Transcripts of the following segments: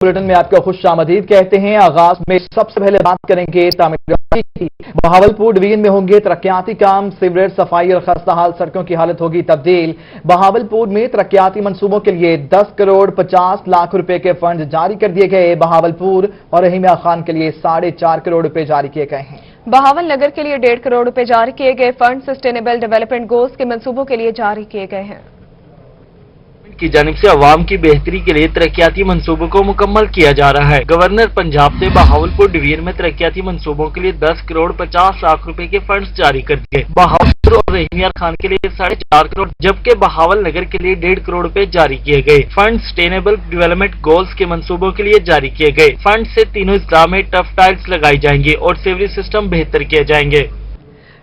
Bulletin में आपका खुश आमदीद कहते हैं। आगाज में सबसे पहले बात करेंगे तामीराती की। बहावलपुर डिवीजन में होंगे तरक्याती काम, सीवरेज सफाई और खस्ता हाल सड़कों की हालत होगी तब्दील। बहावलपुर में तरक्याती मंसूबों के लिए 10 करोड़ 50 लाख रुपए के फंड जारी कर दिए गए। बहावलपुर और रहीमिया खान के लिए 4.5 करोड़ रुपए जारी किए गए हैं। बहावल नगर के लिए 1.5 करोड़ रुपए जारी किए गए। फंड सस्टेनेबल डेवलपमेंट गोल्स के मंसूबों के लिए जारी किए गए हैं। की जानिब से अवाम की बेहतरी के लिए तरक्याती मंसूबों को मुकम्मल किया जा रहा है। गवर्नर पंजाब ने बहावलपुर डिवीजन में तरक्याती मंसूबों के लिए 10 करोड़ 50 लाख रुपए के फंड्स जारी कर दिए। बहावलपुर और रहीमिया खान के लिए 4.5 करोड़ जबकि बहावल नगर के लिए 1.5 करोड़ रुपए जारी किए गए। फंड सस्टेनेबल डेवलपमेंट गोल्स के मंसूबों के लिए जारी किए गए। फंड से तीनों इजला में टफ टाइल्स लगाई जाएंगी और सीवरेज सिस्टम बेहतर किए जाएंगे।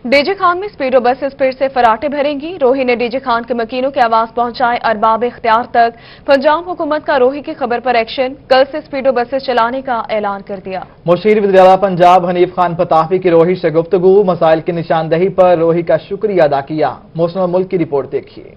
डीजी खान में स्पीडो बसेस फिर से फराटे भरेंगी। रोही ने डीजी खान के मकीनों की आवाज पहुंचाए अरबाब इख्तियार तक। पंजाब हुकूमत का रोही की खबर पर एक्शन, कल से स्पीडो बसेस चलाने का ऐलान कर दिया। मुशीर वज़ीर आला पंजाब हनीफ खान पताफी की रोही से गुफ्तगू, मसाइल की निशानदही पर रोही का शुक्रिया अदा किया। मौसम मुल्क की रिपोर्ट देखिए।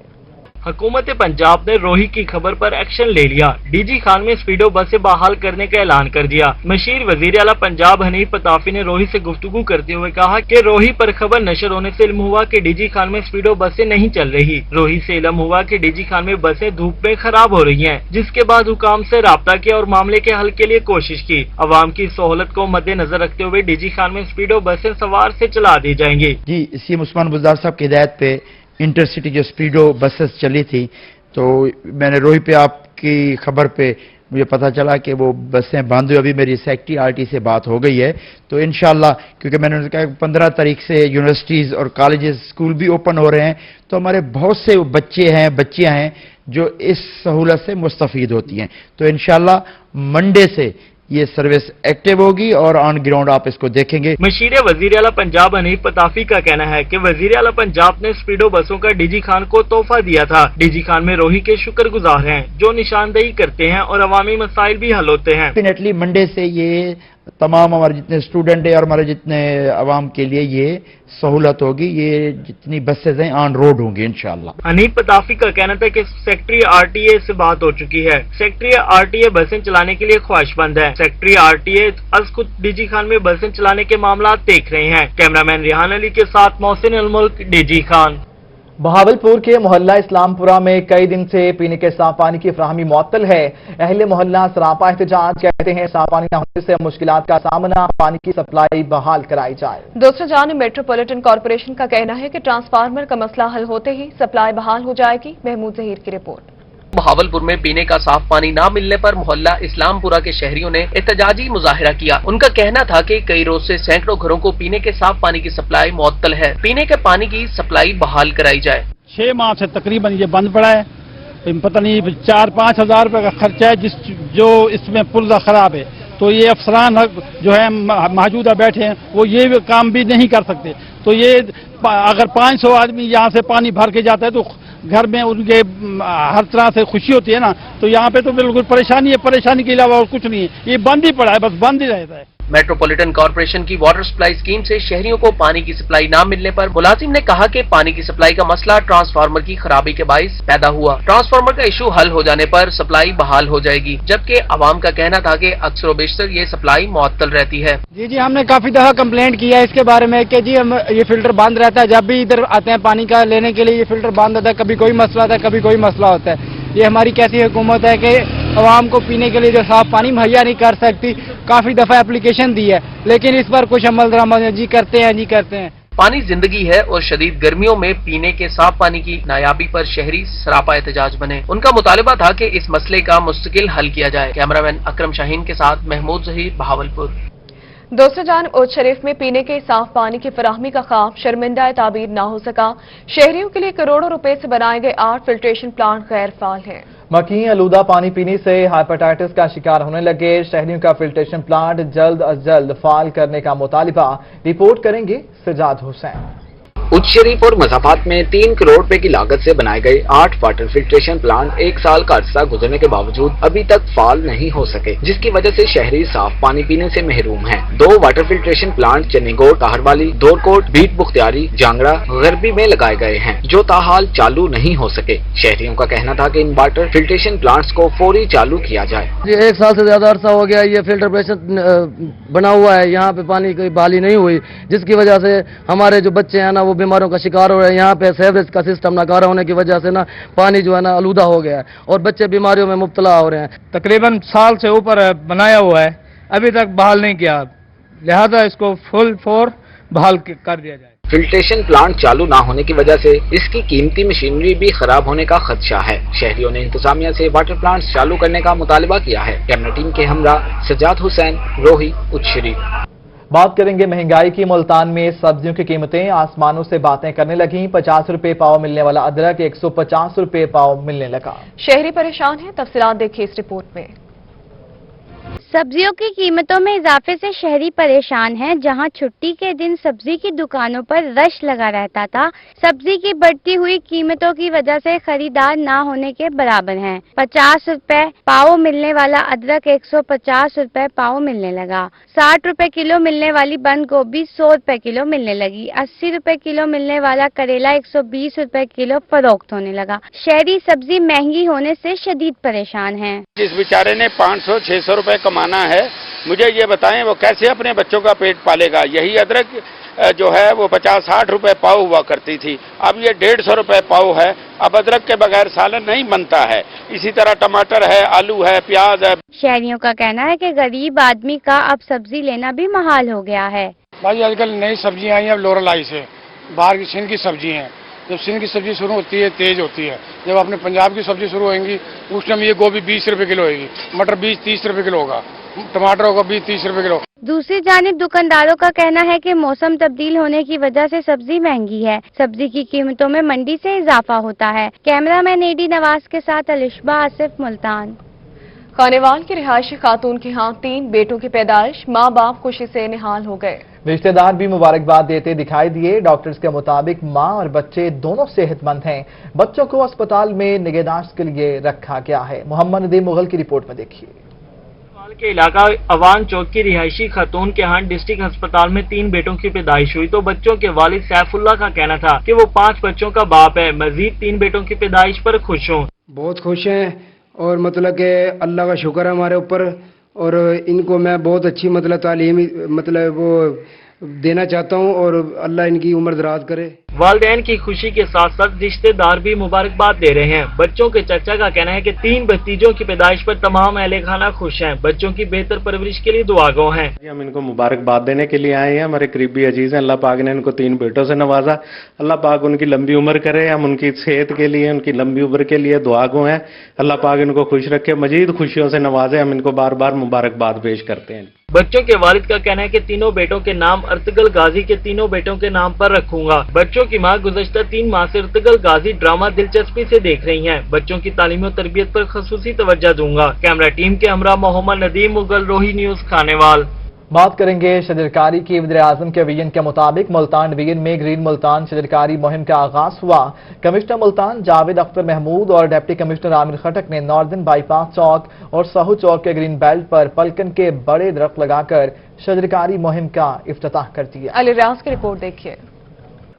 हुकूमत पंजाब ने रोही की खबर पर एक्शन ले लिया। डीजी खान में स्पीडो बसें बहाल करने का ऐलान कर दिया। मुशीर वज़ीर आला पंजाब हनीफ पताफी ने रोही से गुफ्तगू करते हुए कहा कि रोही पर खबर नशर होने से इल्म हुआ कि डीजी खान में स्पीडो बसें नहीं चल रही। रोही से इल्म हुआ कि डीजी खान में बसें धूप में खराब हो रही हैं, जिसके बाद हुकाम से राब्ता किया और मामले के हल के लिए कोशिश की। अवाम की सहूलत को मद्देनजर रखते हुए डीजी खान में स्पीडो बसें सवार से चला दी जाएंगी। जी, सीएम उस्मान बुज़दार साहब की हिदायत पे इंटरसिटी जो स्पीडो बसेस चली थी, तो मैंने रोही पे आपकी खबर पे मुझे पता चला कि वो बसें बंद हुई। अभी मेरी सेक्रेटरी आरटी से बात हो गई है, तो इंशाल्लाह, क्योंकि मैंने कहा 15 तारीख से यूनिवर्सिटीज़ और कॉलेजेस स्कूल भी ओपन हो रहे हैं, तो हमारे बहुत से बच्चे हैं, बच्चियां हैं जो इस सहूलत से मुस्तफीद होती हैं। तो इंशाल्लाह मंडे से ये सर्विस एक्टिव होगी और ऑन ग्राउंड आप इसको देखेंगे। मुशीर वज़ीर आला पंजाब हनीफ पताफी का कहना है कि वज़ीर आला पंजाब ने स्पीडो बसों का डीजी खान को तोहफा दिया था। डीजी खान में रोही के शुक्रगुजार हैं जो निशानदेही करते हैं और अवामी मसाइल भी हल होते हैं। डेफिनेटली मंडे से ये तमाम हमारे जितने स्टूडेंट हैं और हमारे जितने अवाम के लिए ये सहूलत होगी। ये जितनी बसेज हैं ऑन रोड होंगी इंशाल्लाह। हनीफ पताफी का कहना था कि सेक्रेटरी आरटीए से बात हो चुकी है। सेक्रेटरी आरटीए बसें चलाने के लिए ख्वाहिशमंद है। सेक्रेटरी आरटीए आज खुद डीजी खान में बसें चलाने के मामला देख रहे हैं। कैमरामैन रिहान अली के साथ मोहसिन अल मुल्क, डीजी खान। बहावलपुर के मोहल्ला इस्लामपुरा में कई दिन से पीने के साफ पानी की फराहमी मुअत्तल है। अहले मोहल्ला सरापा एहतजाज कहते हैं साफ पानी न होने से मुश्किलात का सामना, पानी की सप्लाई बहाल कराई जाए। दूसरी जानिब मेट्रोपॉलिटन कॉर्पोरेशन का कहना है कि ट्रांसफार्मर का मसला हल होते ही सप्लाई बहाल हो जाएगी। महमूद जहीर की रिपोर्ट। बहावलपुर में पीने का साफ पानी ना मिलने पर मोहल्ला इस्लामपुरा के शहरियों ने एहतजाजी मुजाहिरा किया। उनका कहना था कि कई रोज से सैकड़ों घरों को पीने के साफ पानी की सप्लाई मुअत्तल है। पीने के पानी की सप्लाई बहाल कराई जाए। 6 माह से तकरीबन ये बंद पड़ा है। पता नहीं 4-5 हजार रुपए का खर्चा है जो इसमें पुर्जा खराब है। तो ये अफसरान जो है मौजूदा बैठे हैं वो ये काम भी नहीं कर सकते। तो ये अगर 500 आदमी यहाँ से पानी भर के जाता है तो घर में उनके हर तरह से खुशी होती है ना। तो यहाँ पे तो बिल्कुल परेशानी है, परेशानी के अलावा और कुछ नहीं है। ये बंद ही पड़ा है, बस बंद ही रहता है। मेट्रोपॉलिटन कॉर्पोरेशन की वाटर सप्लाई स्कीम से शहरियों को पानी की सप्लाई न मिलने पर मुलाजिम ने कहा कि पानी की सप्लाई का मसला ट्रांसफार्मर की खराबी के बाइस पैदा हुआ। ट्रांसफार्मर का इशू हल हो जाने पर सप्लाई बहाल हो जाएगी, जबकि आवाम का कहना था कि अक्सर बेशतर ये सप्लाई मुअत्तल रहती है। जी, हमने काफी दफा कंप्लेंट किया है इसके बारे में कि जी हम ये फिल्टर बंद रहता है। जब भी इधर आते हैं पानी का लेने के लिए ये फिल्टर बंद होता है। कभी कोई मसला होता है, कभी कोई मसला होता है। ये हमारी कैसी हुकूमत है कि आवाम को पीने के लिए जो साफ पानी मुहैया नहीं कर सकती। काफी दफा एप्लीकेशन दी है लेकिन इस पर कुछ अमल दरामद जी करते हैं। पानी जिंदगी है और शदीद गर्मियों में पीने के साफ पानी की नायाबी पर शहरी सरापा एहतजाज बने। उनका मुतालिबा था कि इस मसले का मुस्तकिल हल किया जाए। कैमरामैन अकरम शाहीन के साथ महमूद जहीर, बहावलपुर। दूसरी जानिब ओद शरीफ में पीने के साफ पानी की फराहमी का ख्वाब शर्मिंदा ताबीर ना हो सका। शहरियों के लिए करोड़ों रुपए से बनाए गए 8 फिल्ट्रेशन प्लांट गैर फाल हैं। मकीन आलूदा पानी पीने से हेपेटाइटिस का शिकार होने लगे। शहरियों का फिल्ट्रेशन प्लांट जल्द अज जल्द फाल करने का मुतालिबा। रिपोर्ट करेंगे सजाद हुसैन। उच्च शरीफ और मज़ाफात में 3 करोड़ रुपए की लागत से बनाए गए 8 वाटर फिल्ट्रेशन प्लांट 1 साल का अरसा गुजरने के बावजूद अभी तक फाल नहीं हो सके, जिसकी वजह से शहरी साफ पानी पीने से महरूम हैं। 2 water filtration plant Channigor, Kaharwali, Daurkot, बीट बुख्तियारी, जांगड़ा, गरबी में लगाए गए हैं, जो ताहाल चालू नहीं हो सके। शहरियों का कहना था कि इन वाटर फिल्ट्रेशन प्लांट्स को फौरी चालू किया जाए। 1 साल से ज्यादा अरसा हो गया ये फिल्टर प्रेशर बना हुआ है, यहाँ पे पानी की बहाली नहीं हुई, जिसकी वजह से हमारे जो बच्चे हैं ना वो बीमारियों का शिकार हो रहे हैं। यहाँ पे सीवरेज का सिस्टम नाकारा होने की वजह से ना पानी जो है ना आलूदा हो गया है और बच्चे बीमारियों में मुब्तला हो रहे हैं। तकरीबन साल से ऊपर बनाया हुआ है, अभी तक बहाल नहीं किया, लिहाजा इसको फुल फोर बहाल कर दिया जाए। फिल्ट्रेशन प्लांट चालू ना होने की वजह से इसकी कीमती मशीनरी भी खराब होने का खदशा है। शहरियों ने इंतजामिया से वाटर प्लांट चालू करने का मुतालबा किया है। कैमरा टीम के हमरा सजाद हुसैन, रोही, उच्च शरीफ। बात करेंगे महंगाई की। मुल्तान में सब्जियों की कीमतें आसमानों से बातें करने लगीं। 50 रुपए पाव मिलने वाला अदरक 150 रुपए पाव मिलने लगा। शहरी परेशान हैं, तफसीलात देखिए इस रिपोर्ट में। सब्जियों की कीमतों में इजाफे से शहरी परेशान हैं। जहां छुट्टी के दिन सब्जी की दुकानों पर रश लगा रहता था, सब्जी की बढ़ती हुई कीमतों की वजह से खरीदार ना होने के बराबर हैं। 50 रुपए पाव मिलने वाला अदरक 150 रुपए पाव मिलने लगा। 60 रुपए किलो मिलने वाली बंद गोभी 100 रुपए किलो मिलने लगी। 80 रुपए किलो मिलने वाला करेला 120 रुपए किलो फरोख्त होने लगा। शहरी सब्जी महंगी होने से शदीद परेशान हैं। जिस बेचारे ने 500-600 रुपए कमाना है, मुझे ये बताएं वो कैसे अपने बच्चों का पेट पालेगा। यही अदरक जो है वो 50-60 रुपए पाव हुआ करती थी, अब ये 150 रुपए पाव है। अब अदरक के बगैर सालन नहीं बनता है। इसी तरह टमाटर है, आलू है, प्याज है। शहरियों का कहना है कि गरीब आदमी का अब सब्जी लेना भी महाल हो गया है। भाई आजकल नई सब्जियां आई हैं लोरलाई से, बाहर की सिंध की सब्जी हैं। जब सिंध की सब्जी शुरू होती है तेज होती है, जब अपने पंजाब की सब्जी शुरू होंगी उस टाइम ये गोभी 20 रुपए किलो होगी, मटर 20-30 रुपए किलो होगा, टमाटर होगा 20-30 रुपए किलो। दूसरी जानिब दुकानदारों का कहना है कि मौसम तब्दील होने की वजह से सब्जी महंगी है। सब्जी की कीमतों में मंडी से इजाफा होता है। कैमरामैन एडी नवाज के साथ अलिशबा आसिफ, मुल्तान। खानेवाल की रिहायशी खातून के यहाँ 3 बेटों की पैदाइश, माँ बाप खुशी से निहाल हो गए। रिश्तेदार भी मुबारकबाद देते दिखाई दिए। डॉक्टर्स के मुताबिक मां और बच्चे दोनों सेहतमंद हैं। बच्चों को अस्पताल में निगहदाश्त के लिए रखा गया है। मोहम्मद नदीम मुगल की रिपोर्ट में देखिए। के इलाका अवान चौक की रिहायशी खातून के यहाँ डिस्ट्रिक्ट अस्पताल में 3 बेटों की पैदाइश हुई तो बच्चों के वालिद सैफुल्लाह का कहना था कि वो 5 बच्चों का बाप है। मजीद 3 बेटों की पैदाइश पर खुश हूँ। बहुत खुश हैं और मतलब के अल्लाह का शुक्र है हमारे ऊपर, और इनको मैं बहुत अच्छी मतलब तालीम मतलब वो देना चाहता हूँ और अल्लाह इनकी उम्र दराज करे। वालिदैन की खुशी के साथ साथ रिश्तेदार भी मुबारकबाद दे रहे हैं। बच्चों के चाचा का कहना है कि 3 भतीजों की पैदाइश पर तमाम अहले खाना खुश हैं। बच्चों की बेहतर परवरिश के लिए दुआगो हैं। हम इनको मुबारकबाद देने के लिए आए हैं। हमारे करीबी अजीज हैं, अल्लाह पाक ने इनको 3 बेटों से नवाजा। अल्लाह पाक उनकी लंबी उम्र करे। हम उनकी सेहत के लिए, उनकी लंबी उम्र के लिए दुआगो हैं। अल्लाह पाक इनको खुश रखे, मजीद खुशियों से नवाजे। हम इनको बार बार मुबारकबाद पेश करते हैं। बच्चों के वालिद का कहना है कि तीनों बेटों के नाम अर्तुगल गाजी के तीनों बेटों के नाम पर रखूंगा। बच्चों की मां गुज़श्ता 3 माह से अर्तुगल गाजी ड्रामा दिलचस्पी से देख रही हैं। बच्चों की तालीम और तरबियत पर खसूसी तवज्जो दूंगा। कैमरा टीम के हमरा मोहम्मद नदीम मुगल, रोही न्यूज, खानेवाल। बात करेंगे शजरकारी की। वज़ीर-ए-आज़म के विजन के मुताबिक मुल्तान डिवीजन में ग्रीन मुल्तान शजरकारी मुहिम का आगाज हुआ। कमिश्नर मुल्तान जावेद अख्तर महमूद और डिप्टी कमिश्नर आमिर खटक ने नॉर्दर्न बाईपास चौक और सहू चौक के ग्रीन बेल्ट पर पलकन के बड़े दरख्त लगाकर शजरकारी मुहिम का इफ्तिताह कर दिया। अली रियाज की रिपोर्ट देखिए।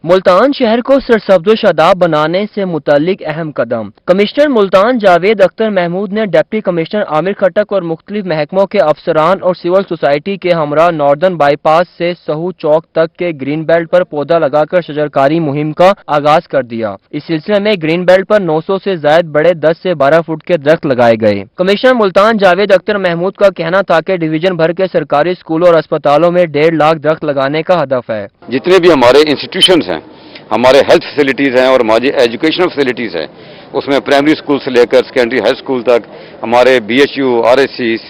मुल्तान शहर को सरसब्ज़ शादाब बनाने से मुतालिक अहम कदम। कमिश्नर मुल्तान जावेद अख्तर महमूद ने डिप्टी कमिश्नर आमिर खटक और मुख्तलिफ महकमों के अफसरान और सिविल सोसाइटी के हमरा नॉर्दर्न बाईपास से सहू चौक तक के ग्रीन बेल्ट पर पौधा लगाकर शजरकारी मुहिम का आगाज कर दिया। इस सिलसिले में ग्रीन बेल्ट पर 900 से जायद बड़े 10 से 12 फुट के दरख्त लगाए गए। कमिश्नर मुल्तान जावेद अख्तर महमूद का कहना था कि डिवीजन भर के सरकारी स्कूलों और अस्पतालों में 1.5 लाख दरख्त लगाने का हदफ है। जितने भी हमारे इंस्टीट्यूशंस हैं, हमारे हेल्थ फैसिलिटीज़ हैं और हमारी एजुकेशनल फैसिलिटीज़ हैं, उसमें प्राइमरी स्कूल से लेकर सेकेंडरी हाई स्कूल तक हमारे BHU, RSCs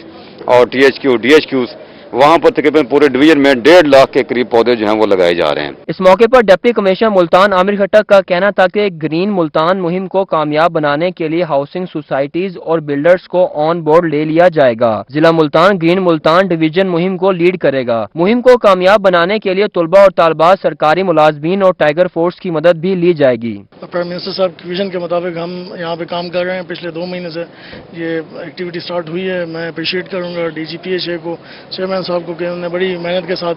और THQ, DHQs वहाँ पर तकरीबन पूरे डिवीजन में 1.5 लाख के करीब पौधे जो हैं वो लगाए जा रहे हैं। इस मौके पर डिप्टी कमिश्नर मुल्तान आमिर खट्टक का कहना था कि ग्रीन मुल्तान मुहिम को कामयाब बनाने के लिए हाउसिंग सोसाइटीज और बिल्डर्स को ऑन बोर्ड ले लिया जाएगा। जिला मुल्तान ग्रीन मुल्तान डिवीजन मुहिम को लीड करेगा। मुहिम को कामयाब बनाने के लिए तलबा और तालबात, सरकारी मुलाजमीन और टाइगर फोर्स की मदद भी ली जाएगी। प्राइम मिनिस्टर साहब की विजन के मुताबिक हम यहाँ पे काम कर रहे हैं। पिछले 2 महीने से ये एक्टिविटी स्टार्ट हुई है। मैं अप्रिशिएट करूँगा DGPA को, चेयरमैन साहब को कि उन्होंने बड़ी मेहनत के साथ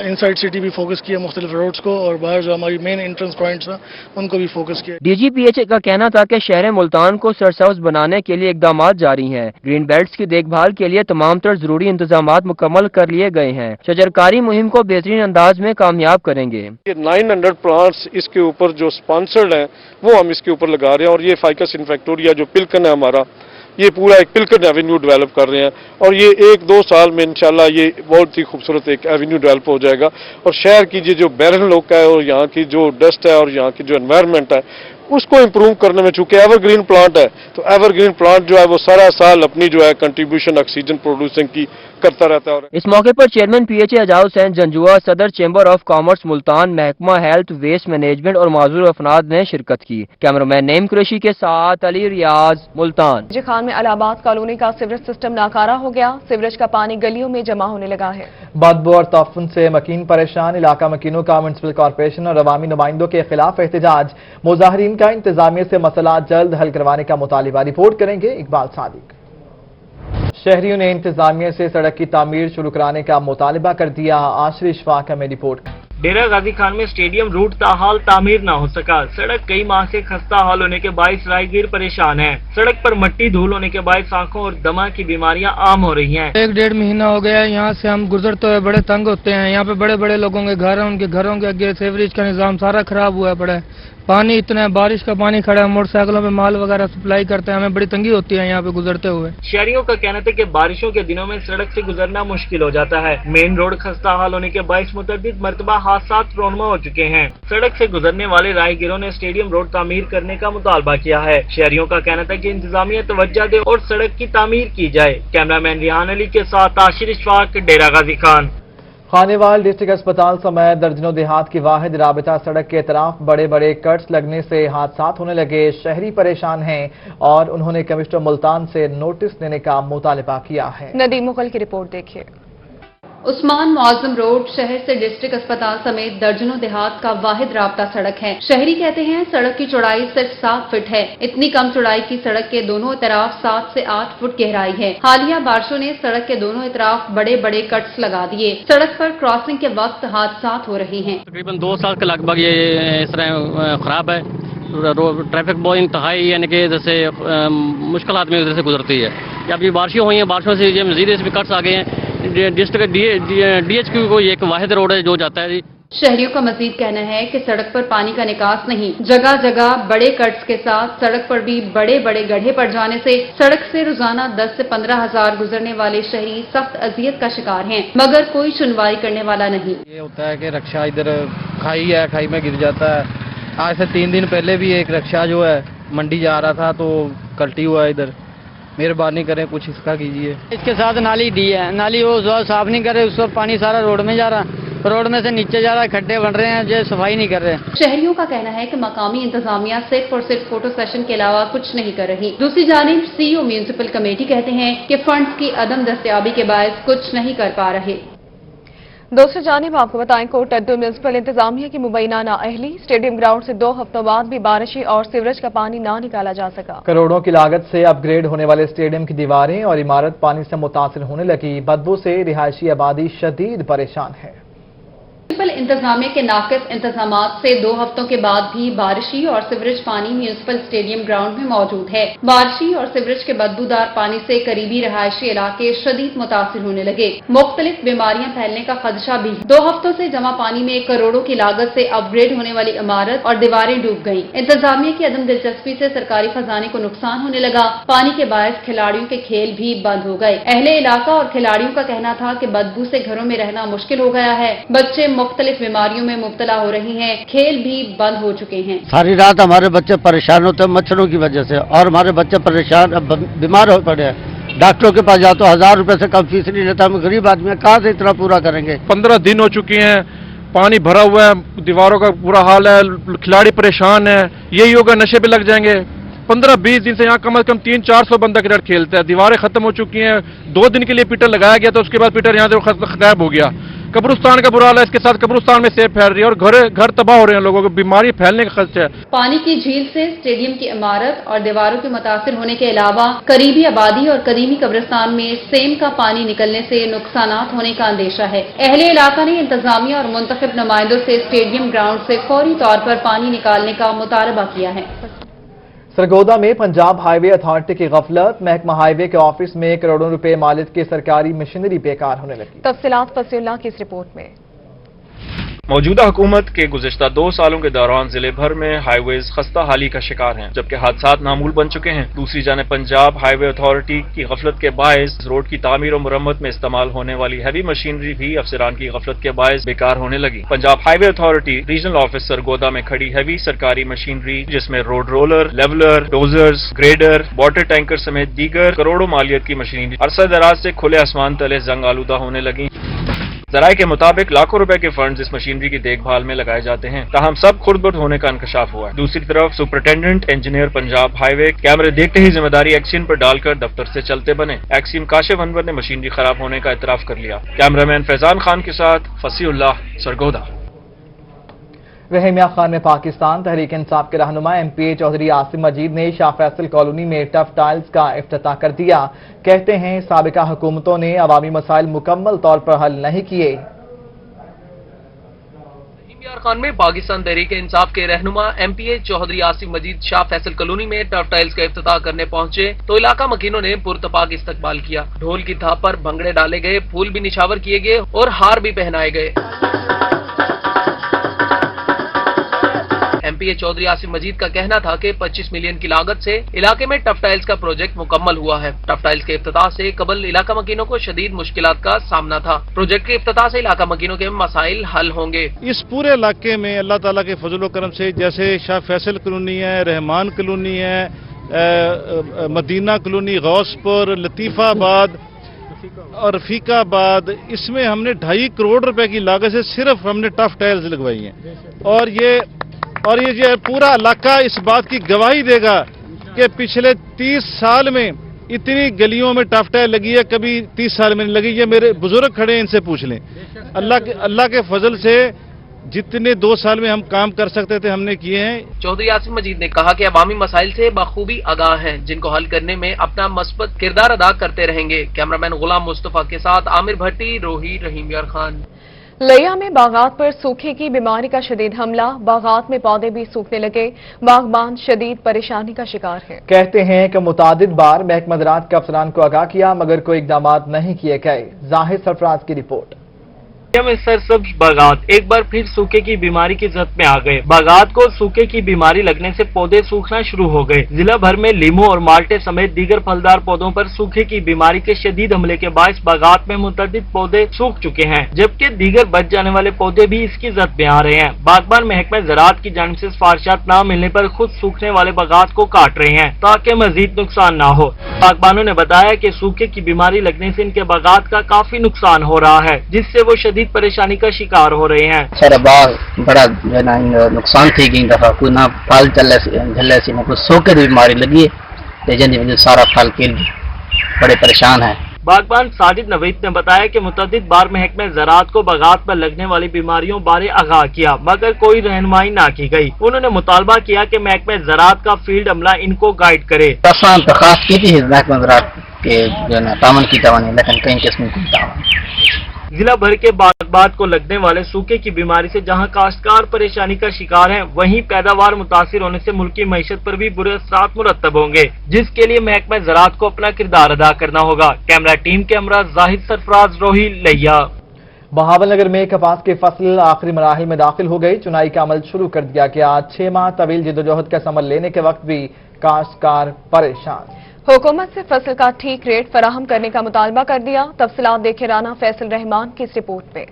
इनसाइड सिटी भी फोकस किया, मुख्तलिफ रोड्स को, और बाहर जो हमारी मेन एंट्रेंस पॉइंट्स हैं उनको भी फोकस किया। DGPA का कहना था कि शहर मुल्तान को सरसब्ज बनाने के लिए इकदाम जारी हैं। ग्रीन बेल्ट्स की देखभाल के लिए तमाम तर जरूरी इंतजाम मुकम्मल कर लिए गए हैं। शजरकारी मुहिम को बेहतरीन अंदाज में कामयाब करेंगे। 900 प्लांट्स इसके ऊपर जो स्पॉन्सर्ड हैं वो हम इसके ऊपर लगा रहे हैं, और ये फाइकस इन्फेक्टोरिया जो पिलकन है हमारा, ये पूरा एक पिलकन एवेन्यू डेवलप कर रहे हैं, और ये 1-2 साल में इंशाल्लाह ये बहुत ही खूबसूरत एक एवेन्यू डेवलप हो जाएगा। और शहर की जो बैरन लुक है और यहाँ की जो डस्ट है और यहाँ की जो एनवायरनमेंट है उसको इम्प्रूव करने में, चूंकि एवरग्रीन प्लांट है तो एवरग्रीन प्लांट जो है वो सारा साल अपनी जो है कंट्रीब्यूशन ऑक्सीजन प्रोड्यूसिंग की करता रहता है। इस मौके पर चेयरमैन PHA एजाज हुसैन जंजुआ, सदर चेंबर ऑफ कॉमर्स मुल्तान, महकमा हेल्थ, वेस्ट मैनेजमेंट और माजूर अफराद ने शिरकत की। कैमरामैन नईम कुरैशी के साथ अली रियाज, मुल्तान। डीजे खान में अलाहाबाद कॉलोनी का सीवरेज सिस्टम नाकारा हो गया। सीवरेज का पानी गलियों में जमा होने लगा है। बदबू और तफन से मकीन परेशान। इलाका मकीनों का म्युनिसिपल कॉर्पोरेशन और अवामी नुमाइंदों के खिलाफ एहतजाज। मुजाहिरीन का इंतजामिया से मसला जल्द हल करवाने का मुतालिबा। रिपोर्ट करेंगे इकबाल सादिक। शहरियों ने इंतजामिया से सड़क की तामीर शुरू कराने का मुतालिबा कर दिया। आशरी इशफाक में रिपोर्ट। डेरा गाजी खान में स्टेडियम रूट ताहाल तामीर न हो सका। सड़क कई माह से खस्ता हाल होने के बायस राहगीर परेशान है। सड़क पर मट्टी धूल होने के बायस आंखों और दमा की बीमारियां आम हो रही हैं। 1-1.5 महीना हो गया है, यहाँ से हम गुजरते हुए बड़े तंग होते हैं। यहाँ पे बड़े बड़े लोगों के घर हैं, उनके घरों के आगे सीवरेज का निजाम सारा खराब हुआ पड़ा है। पानी इतना है, बारिश का पानी खड़ा है, मोटरसाइकिलों पे माल वगैरह सप्लाई करते हैं, हमें बड़ी तंगी होती है यहाँ पे गुजरते हुए। शहरियों का कहना था कि बारिशों के दिनों में सड़क से गुजरना मुश्किल हो जाता है। मेन रोड खस्ता हाल होने के बायस मुतअद्दिद मरतबा हादसा रोनमा हो चुके हैं। सड़क से गुजरने वाले राहगीरों ने स्टेडियम रोड तामीर करने का मुतालबा किया है। शहरियों का कहना था कि इंतजामिया तवज्जो दे और सड़क की तामीर की जाए। कैमरामैन रिहान अली के साथ आशिर इशफाक, डेरा गाजी खान। खानेवाल डिस्ट्रिक्ट अस्पताल समेत दर्जनों देहात की वाहिद राबिता सड़क के तरफ बड़े बड़े कट्स लगने से हादसा होने लगे। शहरी परेशान हैं और उन्होंने कमिश्नर मुल्तान से नोटिस देने का मुतालिबा किया है। नदीम मुगल की रिपोर्ट देखिए। उस्मान मुआज़्ज़म रोड शहर से डिस्ट्रिक्ट अस्पताल समेत दर्जनों देहात का वाहिद राब्ता सड़क है। शहरी कहते हैं सड़क की चौड़ाई सिर्फ 7 फीट है। इतनी कम चौड़ाई की सड़क के दोनों तरफ 7 से 8 फुट गहराई है। हालिया बारिशों ने सड़क के दोनों तरफ बड़े बड़े कट्स लगा दिए। सड़क पर क्रॉसिंग के वक्त हादसा हो रहे हैं। तकरीबन 2 साल के लगभग ये इस तरह खराब है। ट्रैफिक बहुत इंतहाई यानी कि जैसे मुश्किल आदमी उधर से गुजरती है। अभी बारिशें हुई हैं, बारिशों से ये मजीद इसमें कट्स आ गए हैं। डिस्ट्रिक्ट DHQ को ये एक वाहिद रोड है जो जाता है जी। शहरियों का मजीद कहना है कि सड़क पर पानी का निकास नहीं, जगह जगह बड़े कट्स के साथ सड़क पर भी बड़े बड़े गड्ढे पड़ जाने से सड़क से रोजाना 10 से 15 हजार गुजरने वाले शहरी सख्त अजियत का शिकार हैं, मगर कोई सुनवाई करने वाला नहीं। ये होता है कि रक्षा इधर खाई है, खाई में गिर जाता है। आज से 3 दिन पहले भी एक रक्षा जो है मंडी जा रहा था तो कल्टी हुआ इधर। मेहरबानी करें, कुछ इसका कीजिए। इसके साथ नाली दी है, नाली वो साफ नहीं कर रहे, उसका पानी सारा रोड में जा रहा, रोड में से नीचे जा रहा है, खड्डे बन रहे हैं, जो सफाई नहीं कर रहे। शहरियों का कहना है कि मकामी इंतजामिया सिर्फ और सिर्फ फोटो सेशन के अलावा कुछ नहीं कर रही। दूसरी जानिब CEO म्यूनिसिपल कमेटी कहते हैं कि फंड्स की अदम दस्तयाबी के बायस कुछ नहीं कर पा रहे। दूसरी जानिब आपको बताएं कोटद्दू म्यूनिसिपल इंतजामिया की मुबैना नाअहली। स्टेडियम ग्राउंड से 2 हफ्तों बाद भी बारिशी और सीवरेज का पानी ना निकाला जा सका। करोड़ों की लागत से अपग्रेड होने वाले स्टेडियम की दीवारें और इमारत पानी से मुतासिर होने लगी। बदबू से रिहायशी आबादी शदीद परेशान है। म्यूनिसिपल इंतजामिया के नाकिस इंतजामात से 2 हफ्तों के बाद भी बारिशी और सीवरेज पानी म्यूनिसिपल स्टेडियम ग्राउंड में मौजूद है। बारिशी और सीवरेज के बदबूदार पानी से करीबी रहायशी इलाके शदीद मुतासिर होने लगे। मुख्तलिफ बीमारियां फैलने का खदशा भी। 2 हफ्तों से जमा पानी में करोड़ों की लागत से अपग्रेड होने वाली इमारत और दीवारें डूब गयी। इंतजामिया की अदम दिलचस्पी से सरकारी खजाने को नुकसान होने लगा। पानी के बायस खिलाड़ियों के खेल भी बंद हो गए। अहले इलाका और खिलाड़ियों का कहना था कि बदबू से घरों में रहना मुश्किल हो गया है। बच्चे मुख्तलिफ बीमारियों में मुब्तला हो रही हैं, खेल भी बंद हो चुके हैं। सारी रात हमारे बच्चे परेशान होते हैं मच्छरों की वजह से, और हमारे बच्चे परेशान बीमार हो पड़े हैं। डॉक्टरों के पास जाओ तो 1000 रुपए से कम फीस नहीं लेता। हम गरीब आदमी हैं, कहाँ से इतना पूरा करेंगे। 15 दिन हो चुके हैं, पानी भरा हुआ है, दीवारों का बुरा हाल है, खिलाड़ी परेशान है। यही होगा, नशे पे लग जाएंगे। 15-20 दिन से यहाँ कम से कम 300-400 बंदा क्रिकेट खेलता है। दीवारें खत्म हो चुकी हैं। 2 दिन के लिए पीटर लगाया गया तो उसके बाद पीटर यहाँ से गायब हो गया। कब्रिस्तान का बुरा हाल है, इसके साथ कब्रिस्तान में सेब फैल रही है और घर तबाह हो रहे हैं, लोगों को बीमारी फैलने का खर्च है। पानी की झील से स्टेडियम की इमारत और दीवारों के मुतासिर होने के अलावा करीबी आबादी और कदीमी कब्रिस्तान में सेम का पानी निकलने से नुकसानात होने का अंदेशा है। अहले इलाका ने इंतजामिया और मुंतखब नुमाइंदों से स्टेडियम ग्राउंड से फौरी तौर पर पानी निकालने का मुतालबा किया है। सरगोदा में पंजाब हाईवे अथॉरिटी की गफलत, महकमा हाईवे के ऑफिस में करोड़ों रुपए मालिक की सरकारी मशीनरी बेकार होने लगी। तफसीलात फसीउल्लाह की इस रिपोर्ट में। मौजूदा हुकूमत के गुज़िश्ता 2 सालों के दौरान जिले भर में हाईवेज खस्ता हाली का शिकार हैं, जबकि हादसात मामूल बन चुके हैं। दूसरी जानिब पंजाब हाईवे अथॉरिटी की गफलत के बायस रोड की तामीर और मुरम्मत में इस्तेमाल होने वाली हैवी मशीनरी भी अफसरान की गफलत के बायस बेकार होने लगी। Punjab highway authority regional office Sargodha में खड़ी हैवी सरकारी मशीनरी, जिसमें road roller, leveller, dozers, grader, water tanker समेत दीगर करोड़ों मालियत की मशीनरी अरसा दराज से खुले आसमान तले जंग आलूदा होने लगी। जराये के मुताबिक लाखों रुपए के फंड इस मशीनरी की देखभाल में लगाए जाते हैं, ताहम सब खुर्द-बुर्द होने का इंकशाफ हुआ है। दूसरी तरफ सुपरिटेंडेंट इंजीनियर पंजाब हाईवे कैमरे देखते ही जिम्मेदारी एक्सियन पर डालकर दफ्तर से चलते बने। एक्सियन काशिफ अनवर ने मशीनरी खराब होने का इतराफ कर लिया। कैमरामैन फैजान खान के साथ फसीउल्लाह, सरगोदा। रहीमिया खान में पाकिस्तान तहरीक इंसाफ के रहनुमा MPA चौधरी आसिम मजीद ने शाह फैसल कॉलोनी में टफ टाइल्स का इफ्तिताह कर दिया। कहते हैं साबिका हुकूमतों ने अवामी मसाइल मुकम्मल तौर पर हल नहीं किए। इमरान खान में पाकिस्तान तहरीक इंसाफ के रहनुमा MPA चौधरी आसिम मजीद शाह फैसल कॉलोनी में टफ टाइल्स का इफ्तिताह करने पहुंचे तो इलाका मकीनों ने पुरतपाक इस्तकबाल किया। ढोल की थाप पर भंगड़े डाले गए, फूल भी निछावर किए गए और हार भी पहनाए गए। MPA चौधरी आसिम मजीद का कहना था कि 25 मिलियन की लागत से इलाके में टफ टाइल्स का प्रोजेक्ट मुकम्मल हुआ है। टफ टाइल्स के इफ्तिताह से कबल इलाका मकीनों को शदीद मुश्किलात का सामना था। प्रोजेक्ट के इफ्तिताह से इलाका मकीनों के मसाइल हल होंगे। इस पूरे इलाके में अल्लाह ताला के फजल करम से जैसे शाह फैसल कॉलोनी है, रहमान कॉलोनी है, मदीना कॉलोनी, गौसपुर, लतीफाबाद और रफीकाबाद, इसमें हमने 2.5 करोड़ रुपए की लागत से सिर्फ हमने टफ टाइल्स लगवाई हैं। और ये पूरा इलाका इस बात की गवाही देगा कि पिछले 30 साल में इतनी गलियों में टफ टाइल लगी है, कभी 30 साल में नहीं लगी। ये मेरे बुजुर्ग खड़े हैं, इनसे पूछ लें। अल्लाह के फजल से जितने 2 साल में हम काम कर सकते थे हमने किए हैं। चौधरी आसिम मजीद ने कहा कि अवामी मसाइल से बखूबी आगाह हैं, जिनको हल करने में अपना मस्बत किरदार अदा करते रहेंगे। कैमरामैन गुलाम मुस्तफा के साथ आमिर भट्टी, रोही, रहीम यार खान। लिया में बागात पर सूखे की बीमारी का शदीद हमला, बागात में पौधे भी सूखने लगे, बागबान शदीद परेशानी का शिकार है। कहते हैं कि मुतादिद बार महकमा ज़राअत के अफसरान को आगाह किया मगर कोई इकदाम नहीं किए गए। जाहिद सरफराज की रिपोर्ट। में सरसब्ज बागात एक बार फिर सूखे की बीमारी की जद में आ गए। बागात को सूखे की बीमारी लगने से पौधे सूखना शुरू हो गए। जिला भर में लीमू और माल्टे समेत दीगर फलदार पौधों पर सूखे की बीमारी के शदीद हमले के बायस बागात में मुतअद्दिद पौधे सूख चुके हैं, जबकि दीगर बच जाने वाले पौधे भी इसकी जद में आ रहे हैं। बागबान महकमा ज़राअत की जानिब से सिफारिशात न मिलने पर खुद सूखने वाले बागात को काट रहे हैं ताकि मजीद नुकसान न हो। बागबानों ने बताया कि सूखे की बीमारी लगने से इनके बागात का काफी नुकसान हो रहा है, जिससे वो शदीद परेशानी का शिकार हो रहे हैं। सारा बाग बड़ा जो ना नुकसान थी गई दफा कोई ना फल झल्ले से कुछ सूखे की बीमारी लगी है, जन सारा फल के बड़े परेशान है। बागबान साजिद नवीद ने बताया कि मुतअद्दिद बार महकमा ज़राअत को बागात पर लगने वाली बीमारियों बारे आगाह किया मगर कोई रहनुमाई ना की गई। उन्होंने मुतालबा किया कि महकमा ज़राअत का फील्ड अमला इनको गाइड करे। दरखास्त की थी महकमा ज़राअत के जो ना तामन की तवानी, लेकिन कई किस्म की जिला भर के बागबात को लगने वाले सूखे की बीमारी से जहां काश्तकार परेशानी का शिकार हैं, वहीं पैदावार मुतासिर होने से मुल्क की मईशत पर भी बुरे असरात मुरतब होंगे, जिसके लिए महकमा ज़राअत को अपना किरदार अदा करना होगा। कैमरा टीम के हमरा जाहिद सरफराज, रोही, लिया। बहावलनगर में कपास की फसल आखिरी मराहिल में दाखिल हो गई। चुनाई का अमल शुरू कर दिया गया। 6 माह तवील जिद्दोजहद का समल लेने के वक्त भी काश्तकार परेशान। हुकूमत से फसल का ठीक रेट फराहम करने का मुतालबा कर दिया। तफसीलात देखे राना फैसल रहमान की इस रिपोर्ट में।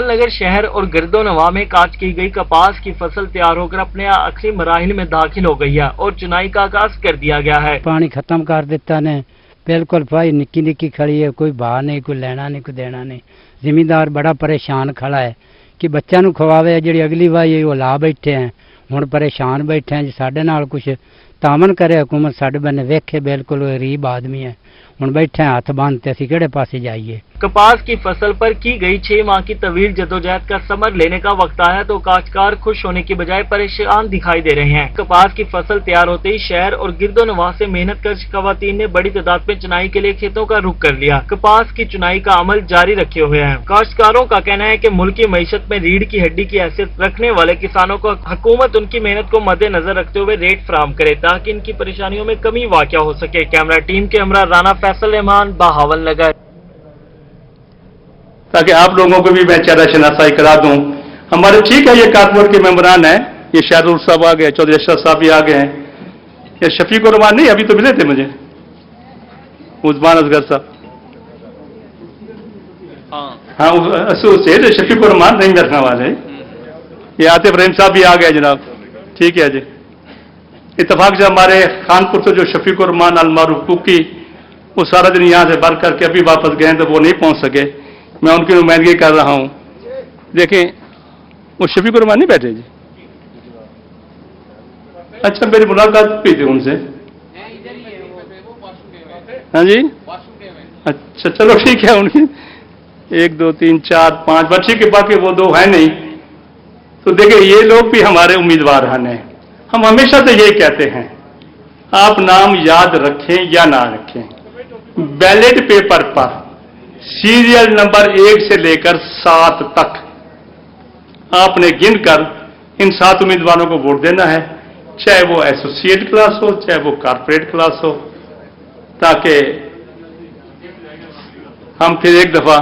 नगर शहर और गिरदोनवा में काट की गई कपास की फसल तैयार होकर अपने आखिरी मराहिल में दाखिल हो गई है और चुनाई का आगाज कर दिया गया है। पानी खत्म कर दिता ने, बिल्कुल भाई निक्की निक्की खड़ी है, कोई भाव नहीं, कोई लेना नहीं, कोई देना नहीं। जिमीदार बड़ा परेशान खड़ा है कि बच्चों ਨੂੰ ਖਵਾਵੇ, ਜਿਹੜੀ ਅਗਲੀ ਵਾਰੀ ਉਹ ਲਾ ਬੈਠੇ हैं, ਹੁਣ परेशान बैठे हैं जी। ਸਾਡੇ ਨਾਲ कुछ ਤਾਮਨ करे हुकूमत, ਸਾਡੇ ਬੰਨੇ ਵੇਖੇ, बिल्कुल गरीब आदमी है, ਹੁਣ बैठे हैं हाथ बांधते, ਅਸੀਂ ਕਿਹੜੇ ਪਾਸੇ जाइए। कपास की फसल पर की गई 6 माह की तवील जदोजहद का समर लेने का वक्त आया तो काश्तकार खुश होने की बजाय परेशान दिखाई दे रहे हैं। कपास की फसल तैयार होते ही शहर और गिरदोनवाह से मेहनत कर खवातीन ने बड़ी तादाद में चुनाई के लिए खेतों का रुख कर लिया। कपास की चुनाई का अमल जारी रखे हुए हैं। काश्तकारों का कहना है कि मुल्क की मईशत में रीढ़ की हड्डी की हैसियत रखने वाले किसानों को हुकूमत उनकी मेहनत को मद्देनजर रखते हुए रेट फराहम करे ताकि इनकी परेशानियों में कमी वाक़या हो सके। कैमरा टीम के हमरा राना फैसल रहमान, बहावल नगर। ताकि आप लोगों को भी मैं चेहरा शनासाई करा दूं। हमारे ठीक है, ये कारपोरेट के मेंबरान हैं, ये शाहरुल साहब आ गए, चौधरी अशरफ साहब भी आ गए हैं, ये शफीक और रहमान नहीं, अभी तो मिले थे मुझे, उस्मान असगर साहब, हाँ उससे शफीक और रहमान नहीं रखने वाले, ये आतिफ रहीम साहब भी आ गए जनाब। ठीक है जी, इत्तफाक से हमारे खानपुर से जो शफीक और रहमान अलमारूफ कुकी वो सारा दिन यहाँ से भर करके अभी वापस गए तो वो नहीं पहुंच सके, मैं उनकी नुमाइंदगी कर रहा हूं। देखें वो शफीक और रहमान नहीं बैठे जी, अच्छा मेरी मुलाकात भी थी उनसे, हाँ जी, अच्छा चलो ठीक है, उनकी 1 2 3 4 5 बच्चे के बाकी वो 2 है नहीं। तो देखिए ये लोग भी हमारे उम्मीदवार हैं। हम हमेशा से यही कहते हैं, आप नाम याद रखें या ना रखें, बैलेट पेपर पर सीरियल नंबर 1 से लेकर 7 तक आपने गिनकर इन 7 उम्मीदवारों को वोट देना है, चाहे वो एसोसिएट क्लास हो, चाहे वो कारपोरेट क्लास हो, ताकि हम फिर एक दफा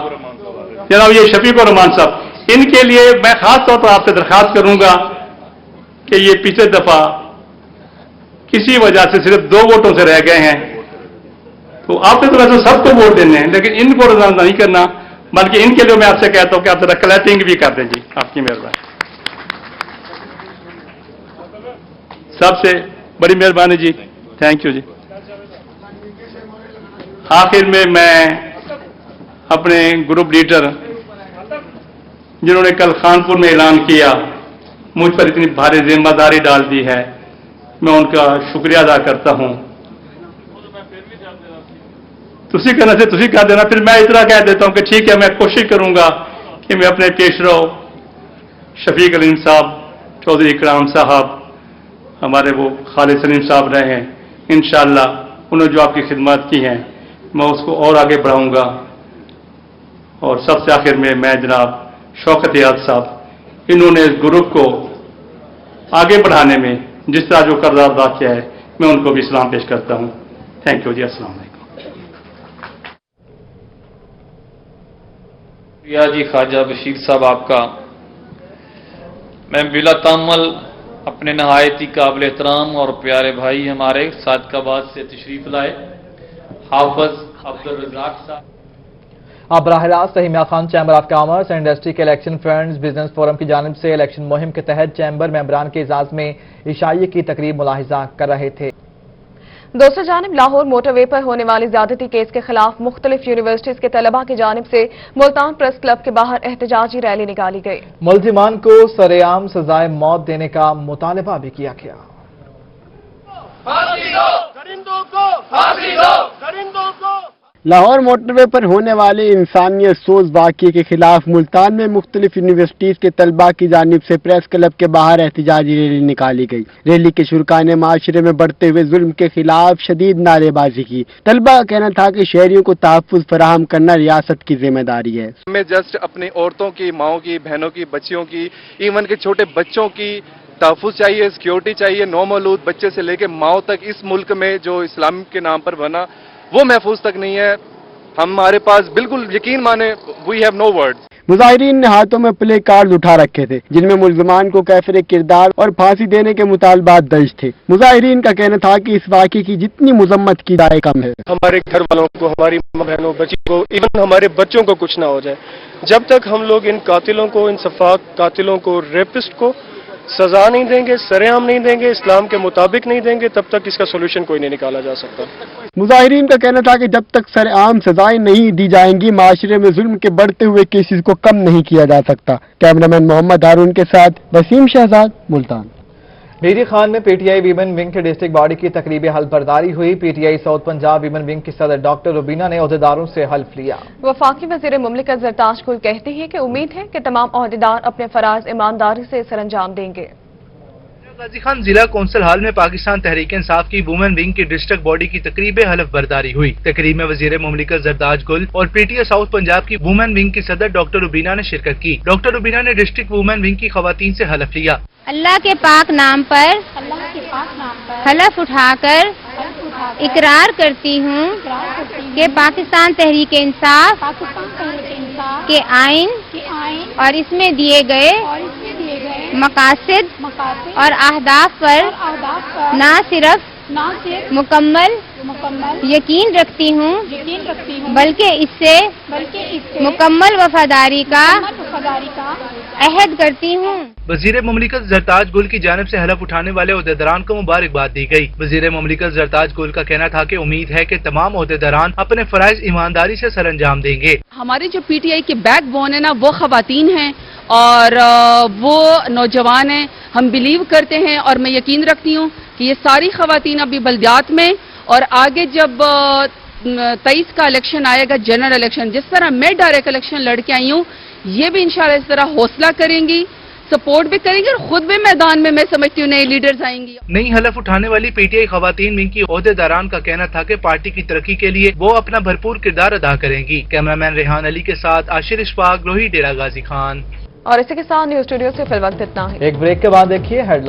जनाब ये शफीक और रहमान साहब, इनके लिए मैं खास तौर पर आपसे दरखास्त करूंगा कि ये पिछले दफा किसी वजह से सिर्फ 2 वोटों से रह गए हैं, तो आपने तो वैसे सबको वोट देने हैं, लेकिन इनको रजा नहीं करना, बल्कि इनके लिए मैं आपसे कहता हूं कि आप जरा कलेक्टिंग भी कर दें जी, आपकी मेहरबानी, सबसे बड़ी मेहरबानी जी, थैंक यू जी। आखिर में मैं अपने ग्रुप लीडर जिन्होंने कल खानपुर में ऐलान किया, मुझ पर इतनी भारी जिम्मेदारी डाल दी है, मैं उनका शुक्रिया अदा करता हूं। तुसी कहना से तुसी कह देना, फिर मैं इतना कह देता हूं कि ठीक है, मैं कोशिश करूंगा कि मैं अपने पेशरो शफीक अलीम साहब, चौधरी इकराम साहब, हमारे वो खालिद सलीम साहब रहे हैं, इंशाअल्लाह उन्होंने जो आपकी खिदमत की हैं मैं उसको और आगे बढ़ाऊंगा। और सबसे आखिर में मैं जनाब शौकत याद साहब, इन्होंने इस ग्रुप को आगे बढ़ाने में जिस तरह जो किरदार अदा किया है, मैं उनको भी सलाम पेश करता हूं। थैंक यू जी, अस्सलाम वालेकुम। प्रिया जी ख्वाजा बशीर साहब आपका मैं बिला तामल अपने नहायत ही काबिल एहतराम और प्यारे भाई हमारे सादकाबाद से तशरीफ लाए हाफिज अब्दुल रज़ाक साहब। अब बराह रास्त हिमिया खान chamber of commerce and industry के इलेक्शन फ्रेंड्स बिजनेस फोरम की जानिब से इलेक्शन मुहिम के तहत चैम्बर मेंबरान के एजाज में इशाइये की तकरीब मुलाहिजा कर रहे थे। दूसरी जानिब लाहौर मोटरवे पर होने वाली ज्यादती केस के खिलाफ मुख्तलिफ यूनिवर्सिटीज के तलबा की जानिब से मुल्तान प्रेस क्लब के बाहर एहतजाजी रैली निकाली गई। मुल्जिमान को सरेआम सजाए मौत देने का मुतालबा भी किया गया। लाहौर मोटरवे पर होने वाले इंसानियत सोज वाक़ये के खिलाफ मुल्तान में मुख्तलिफ यूनिवर्सिटीज के तलबा की जानिब से प्रेस क्लब के बाहर एहतजाजी रैली निकाली गई। रैली के शुरका ने माशरे में बढ़ते हुए जुल्म के खिलाफ शदीद नारेबाजी की। तलबा का कहना था कि शहरियों को तहफ़्फ़ुज़ फराहम करना रियासत की जिम्मेदारी है। हमें जस्ट अपनी औरतों की, माओं की, बहनों की, बच्चियों की, इवन के छोटे बच्चों की तहफ़्फ़ुज़ चाहिए, सिक्योरिटी चाहिए। नौमौलूद बच्चे से लेकर माओ तक इस मुल्क में जो इस्लाम के नाम पर बना वो महफूज तक नहीं है। हमारे पास बिल्कुल यकीन माने वी हैव नो वर्ड्स। मुजाहिरीन ने हाथों में प्ले कार्ड उठा रखे थे जिनमें मुल्ज़मान को कैफिर किरदार और फांसी देने के मुतालबात दर्ज थे। मुजाहिरीन का कहना था कि इस वाक़ये की जितनी मजम्मत की जाए कम है। हमारे घर वालों को, हमारी बहनों, बच्ची को, इवन हमारे बच्चों को कुछ ना हो जाए। जब तक हम लोग इन कातिलों को, इन सफाक कातिलों को, रेपिस्ट को सजा नहीं देंगे, सरेआम नहीं देंगे, इस्लाम के मुताबिक नहीं देंगे, तब तक इसका सोल्यूशन कोई नहीं निकाला जा सकता। मुजाहिरीन का कहना था कि जब तक सरेआम सजाएं नहीं दी जाएंगी, माशरे में जुल्म के बढ़ते हुए केसेस को कम नहीं किया जा सकता। कैमरामैन मोहम्मद हारून के साथ वसीम शहजाद, मुल्तान। डीजी खान में पीटीआई वीमेन विंग के डिस्ट्रिक्ट बॉडी की तकरीब हल्फ बर्दारी हुई। PTI south Punjab women wing की सदर डॉक्टर रुबीना ने ओहदेदारों से हल्फ लिया। वफाकी वजीर मुमलिकत जरताज गुल कहते हैं कि उम्मीद है कि तमाम ओहदेदार अपने फराज ईमानदारी से सरअंजाम देंगे। गाजी खान जिला कौंसिल हाल में पाकिस्तान तहरीक इंसाफ की वुमेन विंग की डिस्ट्रिक्ट बॉडी की तकरीब हल्फ बर्दारी हुई। तकरीब में वजीर मुमलिकत जरताज गुल और पीटीआई साउथ पंजाब की वुमेन विंग की सदर डॉक्टर रुबीना ने शिरकत की। डॉक्टर रुबीना ने डिस्ट्रिक्ट वुमेन विंग की खवातीन से हल्फ लिया। अल्लाह के पाक नाम पर हलफ उठाकर इकरार करती हूँ कि पाकिस्तान तहरीक इंसाफ के आइन और इसमें दिए गए मकासद और अहदाफ पर न सिर्फ मुकम्मल यकीन रखती हूँ बल्कि इससे मुकम्मल वफादारी का अहद करती हूँ। वजीर मुमलिकत जरताज गुल की जानिब से हलफ उठाने वाले ओहदेदारान को मुबारकबाद दी गई। वजीर मुमलिकत जरताज गुल का कहना था कि उम्मीद है कि तमाम ओहदेदारान अपने फराइज ईमानदारी से सरअंजाम देंगे। हमारी जो पीटीआई की बैकबोन है ना, वो खवातीन हैं और वो नौजवान हैं। हम बिलीव करते हैं और मैं यकीन रखती हूँ कि ये सारी खवातीन अभी बल्दियात में और आगे जब 23 का इलेक्शन आएगा, जनरल इलेक्शन, जिस तरह मैं डायरेक्ट इलेक्शन लड़के आई हूँ, ये भी इंशाल्लाह इस तरह हौसला करेंगी, सपोर्ट भी करेंगे और खुद भी मैदान में मैं समझती हूँ नए लीडर्स आएंगी। नई हलफ उठाने वाली पीटीआई खवातीन विंग की ओहदेदारान का कहना था कि पार्टी की तरक्की के लिए वो अपना भरपूर किरदार अदा करेंगी। कैमरामैन रेहान अली के साथ आशिर इशफाक, रोही डेरा गाजी खान। और इसी के साथ न्यूज स्टूडियो से फिल वक्त इतना है। एक ब्रेक के बाद देखिए हेडलाइन।